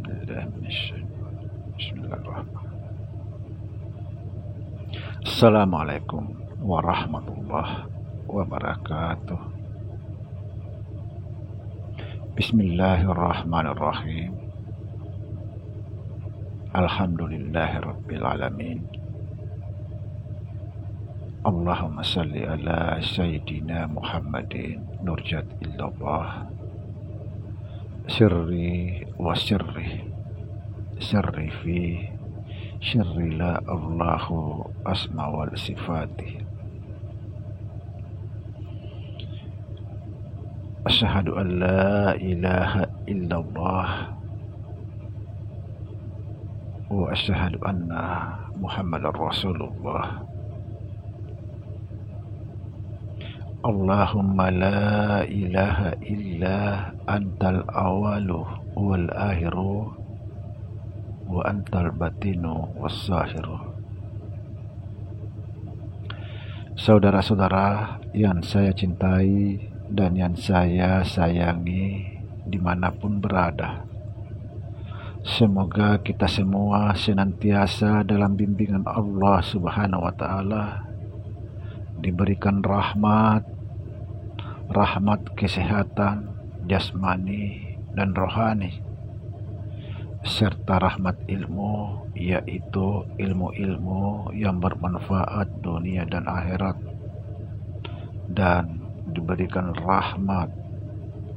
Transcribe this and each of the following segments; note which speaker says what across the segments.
Speaker 1: بالله من الشيطان. بسم الله الرحمن الرحيم. Assalamualaikum warahmatullahi wabarakatuh. Bismillahirrahmanirrahim. Alhamdulillahi rabbil alamin. Allahumma salli ala sayyidina Muhammadin nurjat illallah sirri wa sirri fi syirri la Allahu asma wal sifati. Asyhadu an la ilaha illallah wa asyhadu anna Muhammadar Rasulullah. Allahumma la ilaha illa antal awalu wal akhiru wa antal batinu was zahiru. Saudara-saudara yang saya cintai dan yang saya sayangi dimanapun berada, semoga kita semua senantiasa dalam bimbingan Allah Subhanahu wa Ta'ala, diberikan rahmat kesehatan jasmani dan rohani, serta rahmat ilmu, yaitu ilmu-ilmu yang bermanfaat dunia dan akhirat, dan diberikan rahmat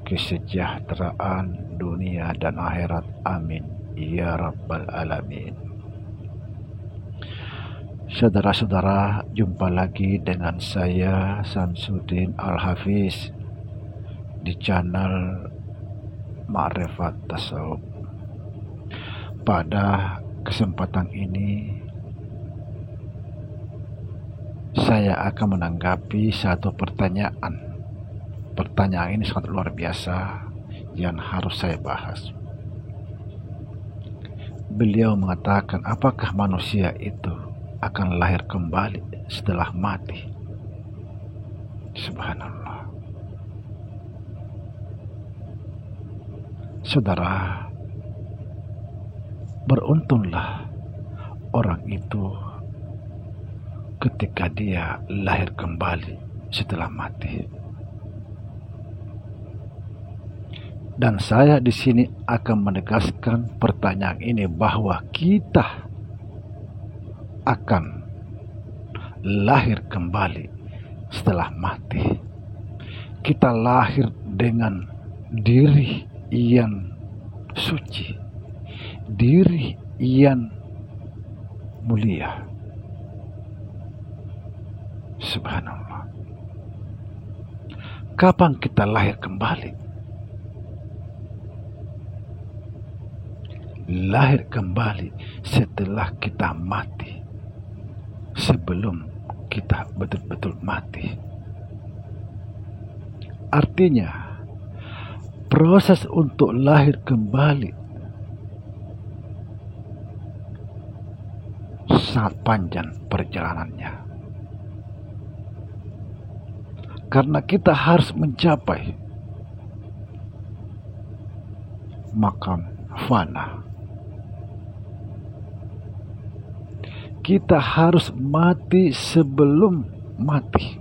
Speaker 1: kesejahteraan dunia dan akhirat. Amin ya rabbal alamin. Saudara-saudara, jumpa lagi dengan saya Samsudin Al-Hafiz di channel Ma'rifat Tasawuf. Pada kesempatan ini saya akan menanggapi satu pertanyaan. Pertanyaan ini sangat luar biasa yang harus saya bahas. Beliau mengatakan, apakah manusia itu akan lahir kembali setelah mati? Subhanallah. Saudara, beruntunglah orang itu ketika dia lahir kembali setelah mati. Dan saya di sini akan menegaskan pertanyaan ini, bahwa kita akan lahir kembali setelah mati. Kita lahir dengan diri yang suci, diri yang mulia. Subhanallah. Kapan kita lahir kembali? Lahir kembali setelah kita mati, sebelum kita betul-betul mati. Artinya, proses untuk lahir kembali sangat panjang perjalanannya, karena kita harus mencapai makam fana. Kita harus mati sebelum mati.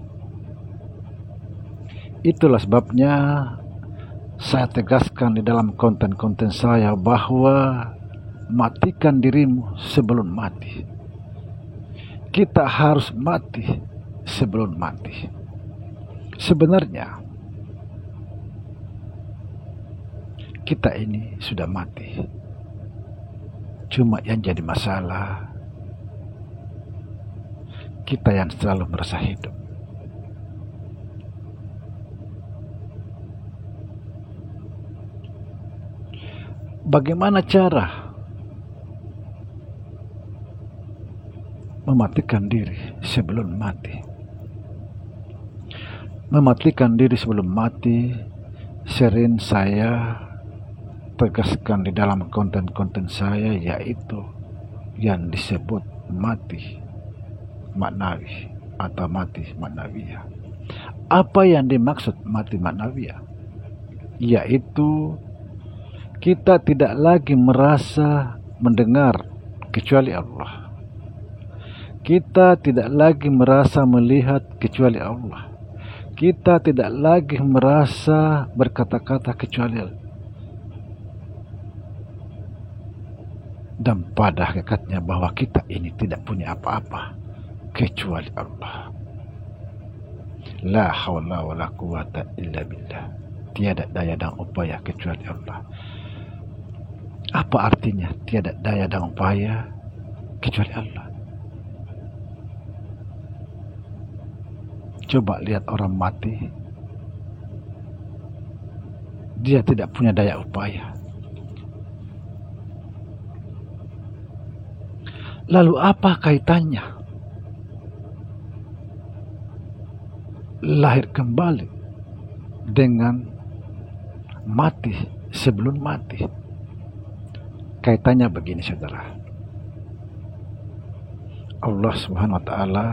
Speaker 1: Itulah sebabnya saya tegaskan di dalam konten-konten saya bahwa matikan dirimu sebelum mati. Kita harus mati sebelum mati. Sebenarnya kita ini sudah mati. Cuma yang jadi masalah, kita yang selalu merasa hidup. Bagaimana cara mematikan diri sebelum mati? Mematikan diri sebelum mati sering saya tegaskan di dalam konten-konten saya, yaitu yang disebut mati maknawi atau mati maknawiyah. Apa yang dimaksud mati maknawiyah? Yaitu Kita tidak lagi merasa mendengar kecuali Allah. Kita tidak lagi merasa melihat kecuali Allah. Kita tidak lagi merasa berkata-kata kecuali Allah. Dan pada hakikatnya bahwa kita ini tidak punya apa-apa kecuali Allah. La haula wa la quwata illa billah. Tiada daya dan upaya kecuali Allah. Apa artinya tiada daya dan upaya kecuali Allah? Coba lihat orang mati. Dia tidak punya daya upaya. Lalu apa kaitannya lahir kembali dengan mati sebelum mati? Kaitannya begini, saudara. Allah Subhanahu wa ta'ala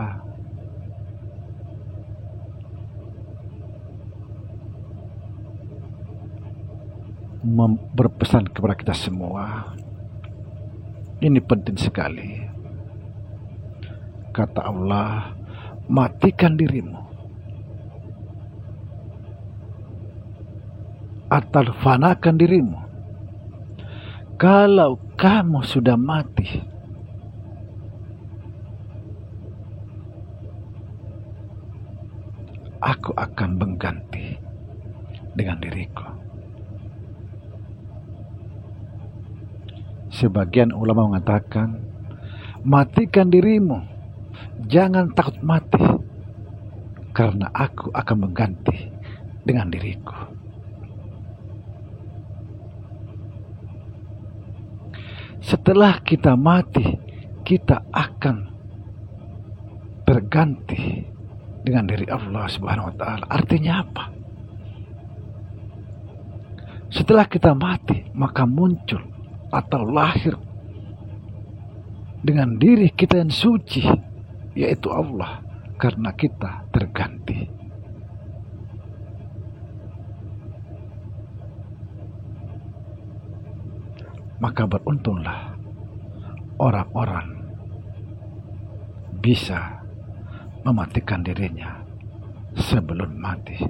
Speaker 1: berpesan kepada kita semua. Ini penting sekali. Kata Allah, matikan dirimu atau fanakan dirimu. Kalau kamu sudah mati, aku akan mengganti dengan diriku. Sebagian ulama mengatakan, matikan dirimu, jangan takut mati, karena aku akan mengganti dengan diriku. Setelah kita mati, kita akan berganti dengan diri Allah Subhanahu wa ta'ala. Artinya apa? Setelah kita mati, maka muncul atau lahir dengan diri kita yang suci, yaitu Allah, karena kita terganti. Maka beruntunglah orang-orang bisa mematikan dirinya sebelum mati,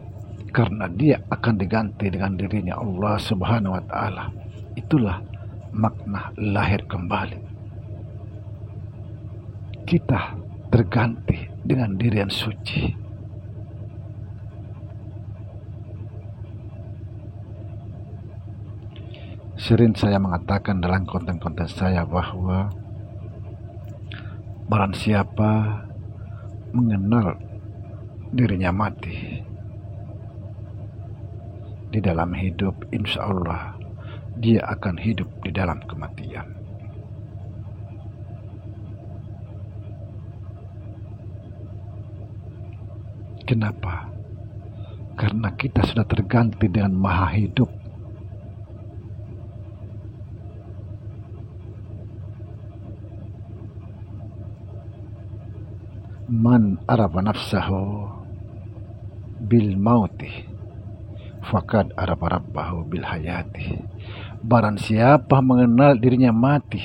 Speaker 1: karena dia akan diganti dengan dirinya Allah Subhanahu wa ta'ala. Itulah makna lahir kembali. Kita terganti dengan diri yang suci. Sering saya mengatakan dalam konten-konten saya bahwa barang siapa mengenal dirinya mati, di dalam hidup, insya Allah dia akan hidup di dalam kematian. Kenapa? Karena kita sudah terganti dengan Maha Hidup. Man arafa nafsahu bil mauti faqad arafa rabbahu bil hayati. Barang siapa mengenal dirinya mati,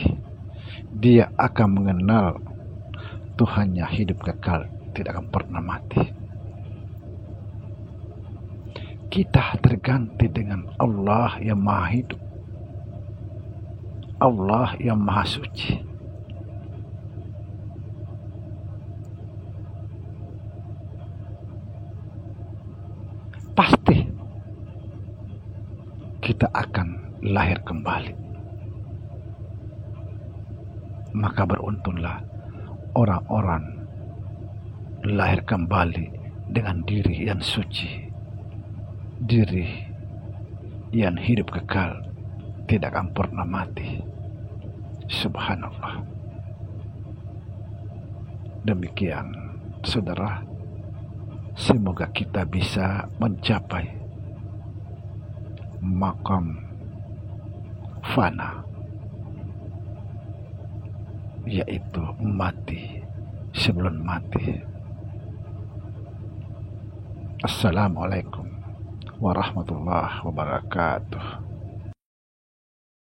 Speaker 1: dia akan mengenal Tuhannya hidup kekal, tidak akan pernah mati. Kita terganti dengan Allah yang Maha Hidup, Allah yang Maha Suci. Pasti kita akan lahir kembali. Maka beruntunglah orang-orang lahir kembali dengan diri yang suci, diri yang hidup kekal, tidak akan pernah mati. Subhanallah. Demikian, saudara, semoga kita bisa mencapai makam fana, yaitu mati sebelum mati. Assalamualaikum warahmatullahi wabarakatuh.